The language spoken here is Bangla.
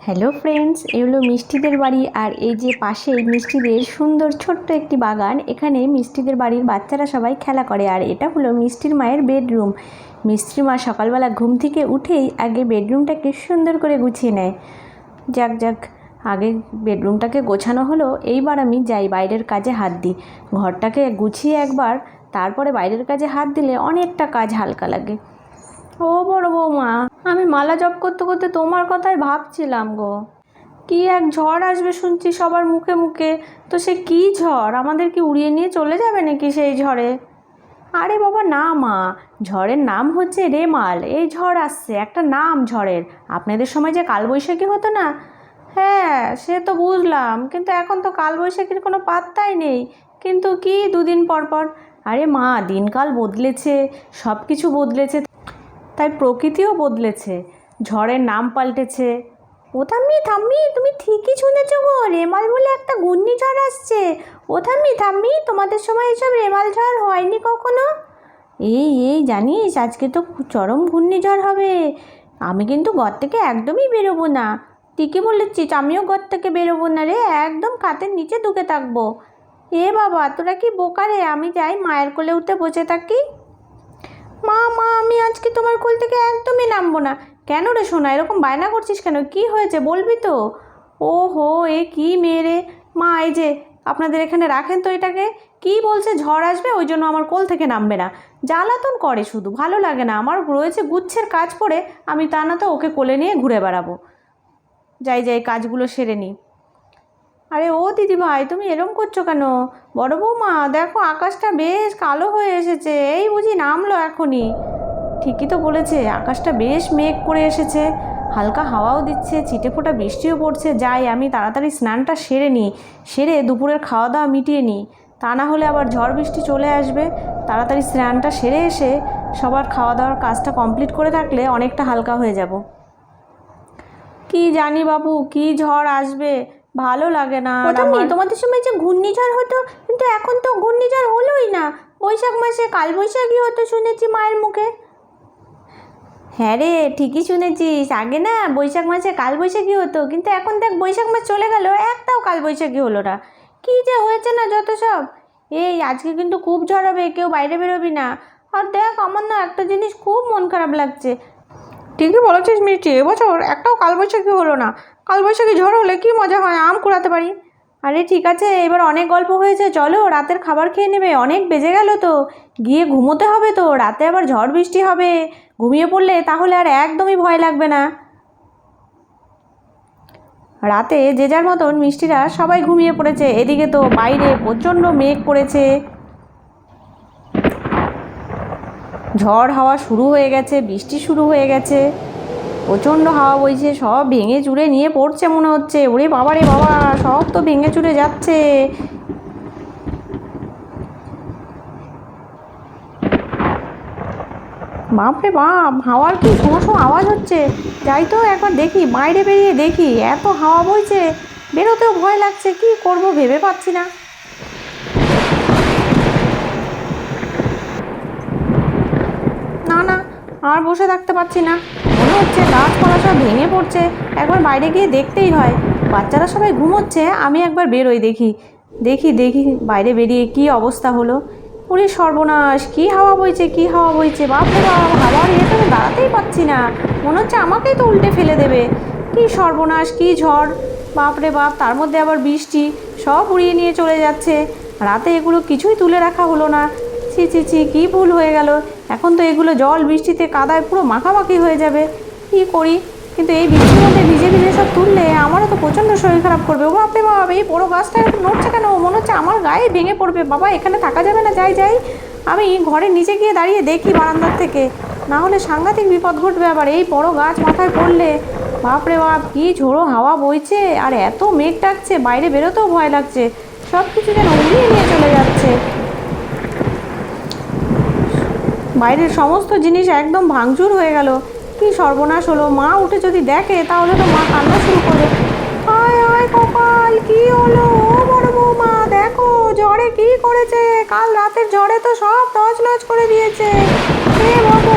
হ্যালো ফ্রেন্ডস, এই হলো মিষ্টিদের বাড়ি। আর এই যে পাশে মিষ্টিদের সুন্দর ছোট্ট একটি বাগান, এখানে মিষ্টিদের বাড়ির বাচ্চারা সবাই খেলা করে। আর এটা হলো মিষ্টির মায়ের বেডরুম। মিষ্টির মা সকালবেলা ঘুম থেকে উঠেই আগে বেডরুমটাকে সুন্দর করে গুছিয়ে নেয়। যাক যাক, আগে বেডরুমটাকে গোছানো হলো, এইবার আমি যাই বাইরের কাজে হাত দিই। ঘরটাকে গুছিয়ে একবার তারপরে বাইরের কাজে হাত দিলে অনেকটা কাজ হালকা লাগে। ও বড় বৌমা, আমি মালা জপ করতে করতে তোমার কথাই ভাবছিলাম গো। কি এক ঝড় আসবে শুনছি সবার মুখে মুখে, তো সে কি ঝড়? আমাদের কি উড়িয়ে নিয়ে চলে যাবে নাকি সেই ঝড়ে? আরে বাবা না মা, ঝড়ের নাম হচ্ছে রেমাল। এই ঝড় আসছে, একটা নাম ঝড়ের। আপনাদের সময় যে কালবৈশাখী হতো না, হ্যাঁ সে তো বুঝলাম, কিন্তু এখন তো কালবৈশাখীর কোনো পাত্তাই নেই। কিন্তু কি দুদিন পর পর, আরে মা দিনকাল বদলেছে, সব কিছু বদলেছে, তাই প্রকৃতিও বদলেছে, ঝড়ের নাম পাল্টেছে। ও থাম্মি থাম্মি, তুমি ঠিকই শুনেছ গো, রেমাল বলে একটা ঘূর্ণিঝড় আসছে। ও থাম্মি থাম্মি, তোমাদের সময় এসব রেমাল ঝড় হয়নি কখনো? এই এই জানিস, আজকে তো চরম ঘূর্ণিঝড় হবে। আমি কিন্তু ঘর থেকে একদমই বেরোবো না। ঠিকই বলেছিস, আমিও ঘর থেকে বেরোবো না রে, একদম খাটের নিচে ঢুকে থাকবো। এ বাবা তোরা কি বোকা রে, আমি যাই মায়ের কোলে উঠে বসে থাকি। মা মা, আমি আজকে তোমার কোল থেকে একদমই নামবো না। কেন রে সোনা, এরকম বায়না করছিস কেন? কি হয়েছে বলবি তো? ও হো, এ কি মেয়ে রে। মা এই যে আপনাদের এখানে রাখেন তো এটাকে। কি বলছে ঝড় আসবে ওই জন্য আমার কোল থেকে নামবে না। জ্বালাতন করে শুধু, ভালো লাগে না আমার। রয়েছে গুচ্ছের কাজ পড়ে, আমি তা না তো ওকে কোলে নিয়ে ঘুরে বেড়াবো। যাই যাই কাজগুলো সেরে নিই। আরে ও দিদি ভাই, তুমি এরম করছো কেন? বড় বৌমা দেখো, আকাশটা বেশ কালো হয়ে এসেছে, এই বুঝি নামলো এখনই। ঠিকই তো বলেছে, আকাশটা বেশ মেঘ করে এসেছে, হালকা হাওয়াও দিচ্ছে, ছিটেফোঁটা বৃষ্টিও পড়ছে। যাই আমি তাড়াতাড়ি স্নানটা সেরে নিই, সেরে দুপুরের খাওয়া দাওয়া মিটিয়ে নিই, তা না হলে আবার ঝড় বৃষ্টি চলে আসবে। তাড়াতাড়ি স্নানটা সেরে এসে সবার খাওয়া দাওয়ার কাজটা কমপ্লিট করে থাকলে অনেকটা হালকা হয়ে যাব। কি জানি বাবু, কি ঝড় আসবে, ভালো লাগে না। ওটা নেই, তোমাদের সময় যে ঘূর্ণিঝড় হতো, কিন্তু এখন তো ঘূর্ণিঝড় হলোই না। বৈশাখ মাসে কালবৈশাখী হতো শুনেছি মায়ের মুখে। হ্যাঁ রে, ঠিকই শুনেছিস, আগে না বৈশাখ মাসে কালবৈশাখী হতো, কিন্তু এখন দেখ বৈশাখ মাস চলে গেল, একটাও কালবৈশাখী হলো না। কি যে হয়েছে না যত সব। এই আজকে কিন্তু খুব ঝড় হবে, কেউ বাইরে বেরোবি না। আর দেখ আমার না একটা জিনিস খুব মন খারাপ লাগছে। ঠিকই বলেছিস মিষ্টি, এবছর একটাও কালবৈশাখী হলো না। কালবৈশাখী ঝড় হলে কি মজা হয়, আম কুড়াতে পারি। আরে ঠিক আছে, এবার অনেক গল্প হয়েছে, চলো রাতের খাবার খেয়ে নেবে, অনেক বেজে গেল তো। গিয়ে ঘুমোতে হবে তো, রাতে আবার ঝড় বৃষ্টি হবে। ঘুমিয়ে পড়লে তাহলে আর একদমই ভয় লাগবে না। রাতে যে যার মতন মিষ্টিরা সবাই ঘুমিয়ে পড়েছে, এদিকে তো বাইরে প্রচণ্ড মেঘ করেছে, ঝড় হাওয়া শুরু হয়ে গেছে, বৃষ্টি শুরু হয়ে গেছে, প্রচণ্ড হাওয়া বইছে, সব ভেঙে চুরে নিয়ে পড়ছে মনে হচ্ছে। ওরে বাবা রে বাবা, সব তো ভেঙে চুরে যাচ্ছে। বাপরে বাপ, হাওয়ার কি শোঁ শোঁ আওয়াজ হচ্ছে। যাই তো একবার দেখি, বাইরে বেরিয়ে দেখি, এত হাওয়া বইছে, বেরোতেও ভয় লাগছে, কি করব ভেবে পাচ্ছি না। না না, আর বসে থাকতে পারছি না, মনে হচ্ছে গাছপালা সব ভেঙে পড়ছে। একবার বাইরে গিয়ে দেখতেই হয়। বাচ্চারা সবাই ঘুমোচ্ছে, আমি একবার বেরোই দেখি। দেখি দেখি বাইরে বেরিয়ে কি অবস্থা হলো। ওরে সর্বনাশ, কি হাওয়া বইছে, কি হাওয়া বইছে, বাপরে বাপ, হাওয়ার ইয়েতে তো দাঁড়াতেই পারছি না, মনে হচ্ছে আমাকেই তো উল্টে ফেলে দেবে। কি সর্বনাশ, কি ঝড়, বাপরে বাপ, তার মধ্যে আবার বৃষ্টি, সব উড়িয়ে নিয়ে চলে যাচ্ছে। রাতে এগুলো কিছুই তুলে রাখা হলো না। ছি ছি ছি, কী ভুল হয়ে গেল। এখন তো এগুলো জল বৃষ্টিতে কাদায় পুরো মাখামাখি হয়ে যাবে, কী করি। কিন্তু এই বৃষ্টির মধ্যে ভিজে ভিজে সব তুললে আমারও তো প্রচণ্ড শরীর খারাপ করবে। ও বাপরে বাপ, এই বড়ো গাছটা এরকম নড়ছে কেন? মনে হচ্ছে আমার গায়ে ভেঙে পড়বে। বাবা এখানে থাকা যাবে না, যাই যাই, আমি ঘরের নিচে গিয়ে দাঁড়িয়ে দেখি বারান্দার থেকে, না হলে সাংঘাতিক বিপদ ঘটবে আবার এই বড় গাছ মাথায় পড়লে। বাপরে বাপ, কী ঝোড়ো হাওয়া বইছে, আর এত মেঘ ডাকছে, বাইরে বেরোতেও ভয় লাগছে, সব কিছু যেন উড়িয়ে নিয়ে চলে যাচ্ছে। বাইরের সমস্ত জিনিস একদম ভাঙচুর হয়ে গেল, কি সর্বনাশ হলো। মা উঠে যদি দেখে তাহলে তো মা কান্না শুরু করবে। আয় আয় কপাল, কি হলো? ও বড় বৌমা দেখো, ঝড়ে কি করেছে, কাল রাতের ঝড়ে তো সব তছনছ করে দিয়েছে। হে ভগবান,